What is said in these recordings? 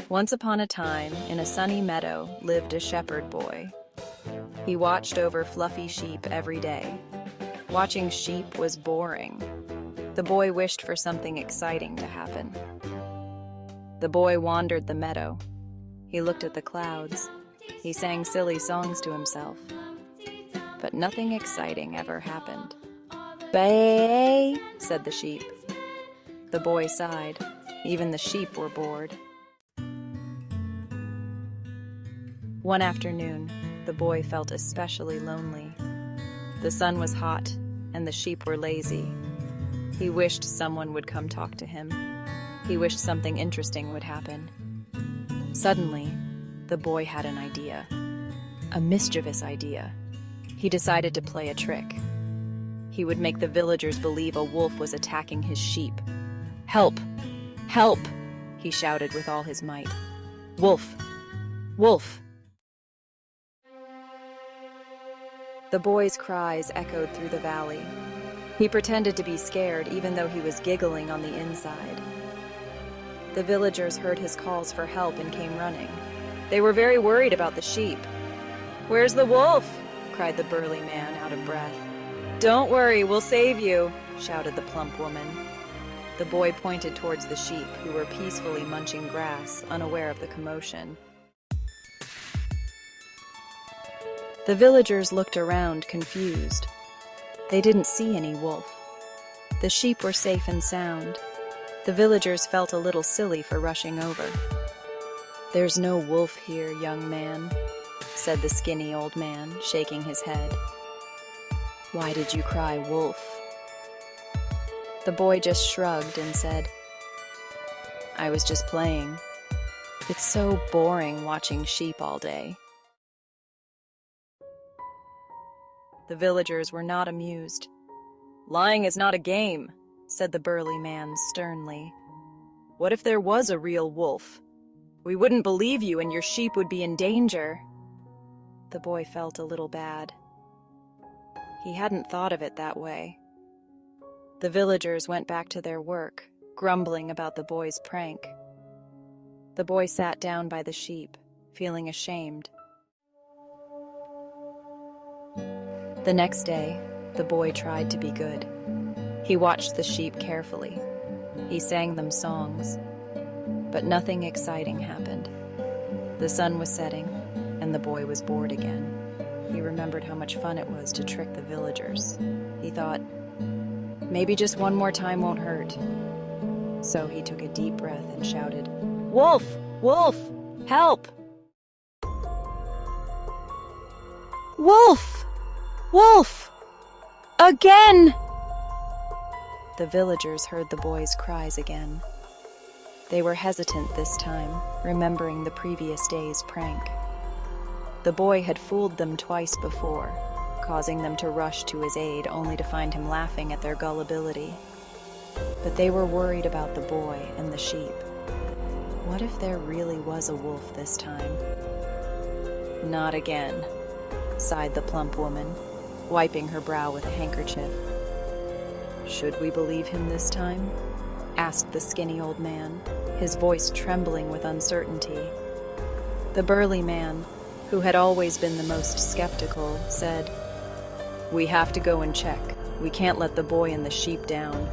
Once upon a time, in a sunny meadow, lived a shepherd boy. He watched over fluffy sheep every day. Watching sheep was boring. The boy wished for something exciting to happen. The boy wandered the meadow. He looked at the clouds. He sang silly songs to himself. But nothing exciting ever happened. "Bay," said the sheep. The boy sighed. Even the sheep were bored. One afternoon, the boy felt especially lonely. The sun was hot, and the sheep were lazy. He wished someone would come talk to him. He wished something interesting would happen. Suddenly, the boy had an idea. A mischievous idea. He decided to play a trick. He would make the villagers believe a wolf was attacking his sheep. "Help! Help!" he shouted with all his might. "Wolf! Wolf!" The boy's cries echoed through the valley. He pretended to be scared, even though he was giggling on the inside. The villagers heard his calls for help and came running. They were very worried about the sheep. "Where's the wolf?" cried the burly man, out of breath. "Don't worry, we'll save you," shouted the plump woman. The boy pointed towards the sheep, who were peacefully munching grass, unaware of the commotion. The villagers looked around, confused. They didn't see any wolf. The sheep were safe and sound. The villagers felt a little silly for rushing over. "There's no wolf here, young man," said the skinny old man, shaking his head. "Why did you cry wolf?" The boy just shrugged and said, "I was just playing. It's so boring watching sheep all day." The villagers were not amused. "Lying is not a game," said the burly man sternly. "What if there was a real wolf? We wouldn't believe you and your sheep would be in danger." The boy felt a little bad. He hadn't thought of it that way. The villagers went back to their work, grumbling about the boy's prank. The boy sat down by the sheep, feeling ashamed. The next day, the boy tried to be good. He watched the sheep carefully. He sang them songs. But nothing exciting happened. The sun was setting, and the boy was bored again. He remembered how much fun it was to trick the villagers. He thought, maybe just one more time won't hurt. So he took a deep breath and shouted, "Wolf! Wolf! Help! Wolf! Wolf! Again!" The villagers heard the boy's cries again. They were hesitant this time, remembering the previous day's prank. The boy had fooled them twice before, causing them to rush to his aid only to find him laughing at their gullibility. But they were worried about the boy and the sheep. What if there really was a wolf this time? "Not again," sighed the plump woman, wiping her brow with a handkerchief. "Should we believe him this time?" asked the skinny old man, his voice trembling with uncertainty. The burly man, who had always been the most skeptical, said, "We have to go and check. We can't let the boy and the sheep down."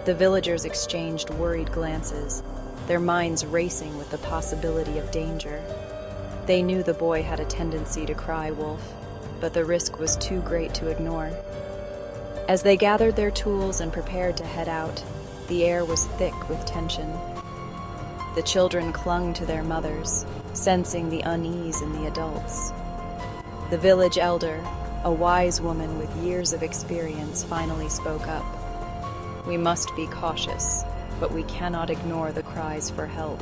The villagers exchanged worried glances, their minds racing with the possibility of danger. They knew the boy had a tendency to cry wolf, but the risk was too great to ignore. As they gathered their tools and prepared to head out, the air was thick with tension. The children clung to their mothers, sensing the unease in the adults. The village elder, a wise woman with years of experience, finally spoke up. "We must be cautious, but we cannot ignore the cries for help."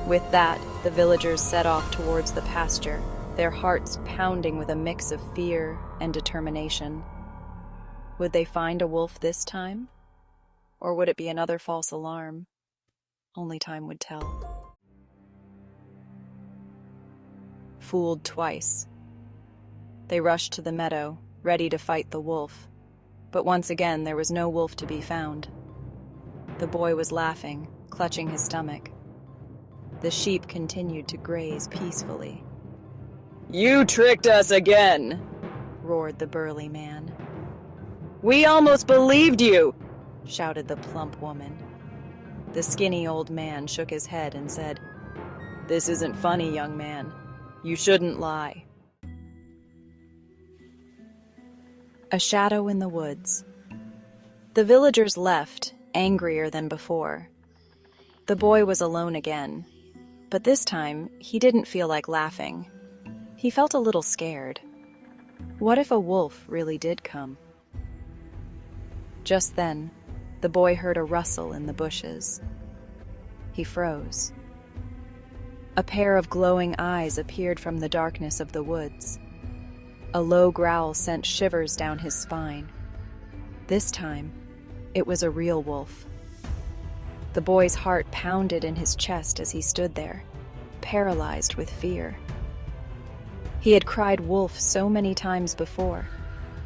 With that, the villagers set off towards the pasture, their hearts pounding with a mix of fear and determination. Would they find a wolf this time? Or would it be another false alarm? Only time would tell. Fooled twice. They rushed to the meadow, ready to fight the wolf. But once again, there was no wolf to be found. The boy was laughing, clutching his stomach. The sheep continued to graze peacefully. "You tricked us again," roared the burly man. "We almost believed you!" shouted the plump woman. The skinny old man shook his head and said, "This isn't funny, young man. You shouldn't lie." A shadow in the woods. The villagers left, angrier than before. The boy was alone again, but this time he didn't feel like laughing. He felt a little scared. What if a wolf really did come? Just then, the boy heard a rustle in the bushes. He froze. A pair of glowing eyes appeared from the darkness of the woods. A low growl sent shivers down his spine. This time, it was a real wolf. The boy's heart pounded in his chest as he stood there, paralyzed with fear. He had cried wolf so many times before,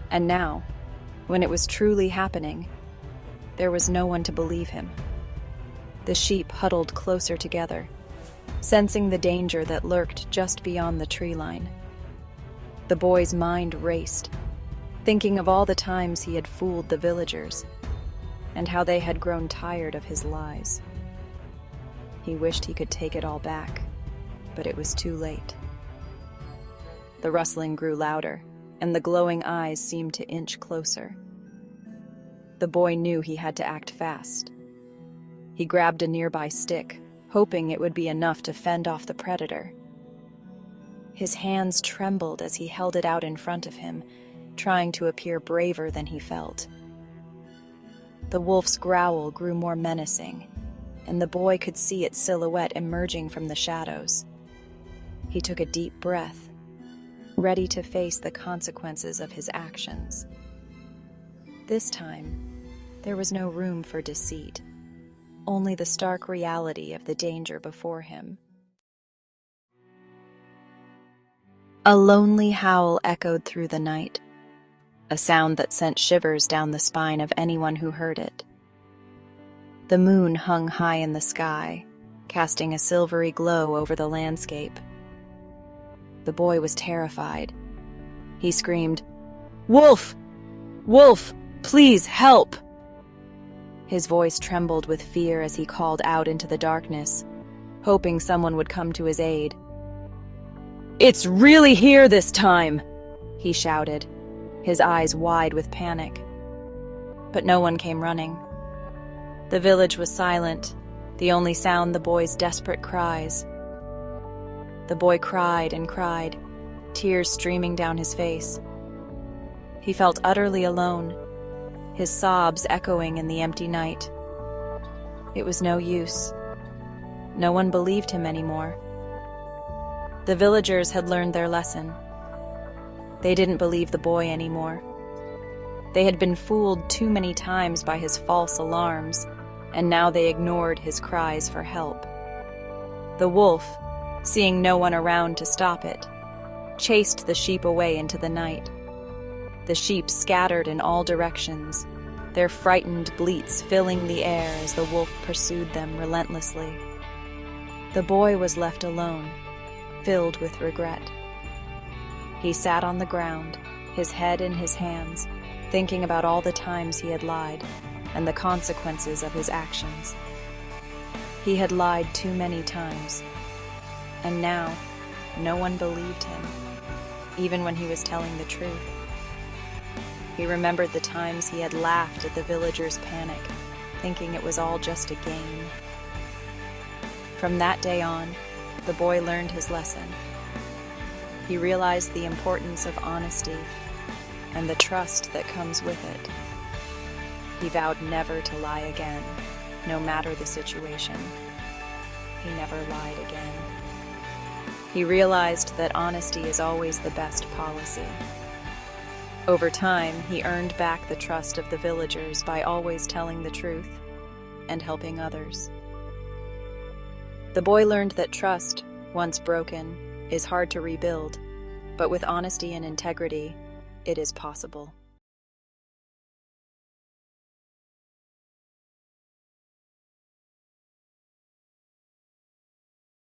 and now, when it was truly happening, there was no one to believe him. The sheep huddled closer together, sensing the danger that lurked just beyond the tree line. The boy's mind raced, thinking of all the times he had fooled the villagers, and how they had grown tired of his lies. He wished he could take it all back, but it was too late. The rustling grew louder, and the glowing eyes seemed to inch closer. The boy knew he had to act fast. He grabbed a nearby stick, hoping it would be enough to fend off the predator. His hands trembled as he held it out in front of him, trying to appear braver than he felt. The wolf's growl grew more menacing, and the boy could see its silhouette emerging from the shadows. He took a deep breath, ready to face the consequences of his actions. This time, there was no room for deceit, only the stark reality of the danger before him. A lonely howl echoed through the night, a sound that sent shivers down the spine of anyone who heard it. The moon hung high in the sky, casting a silvery glow over the landscape. The boy was terrified. He screamed, "Wolf! Wolf! Please help!" His voice trembled with fear as he called out into the darkness, hoping someone would come to his aid. "It's really here this time!" he shouted, his eyes wide with panic. But no one came running. The village was silent, the only sound the boy's desperate cries. The boy cried and cried, tears streaming down his face. He felt utterly alone, his sobs echoing in the empty night. It was no use. No one believed him anymore. The villagers had learned their lesson. They didn't believe the boy anymore. They had been fooled too many times by his false alarms, and now they ignored his cries for help. The wolf, seeing no one around to stop it, chased the sheep away into the night. The sheep scattered in all directions, their frightened bleats filling the air as the wolf pursued them relentlessly. The boy was left alone, filled with regret. He sat on the ground, his head in his hands, thinking about all the times he had lied and the consequences of his actions. He had lied too many times, and now no one believed him, even when he was telling the truth. He remembered the times he had laughed at the villagers' panic, thinking it was all just a game. From that day on, the boy learned his lesson. He realized the importance of honesty and the trust that comes with it. He vowed never to lie again, no matter the situation. He never lied again. He realized that honesty is always the best policy. Over time, he earned back the trust of the villagers by always telling the truth and helping others. The boy learned that trust, once broken, is hard to rebuild, but with honesty and integrity, it is possible.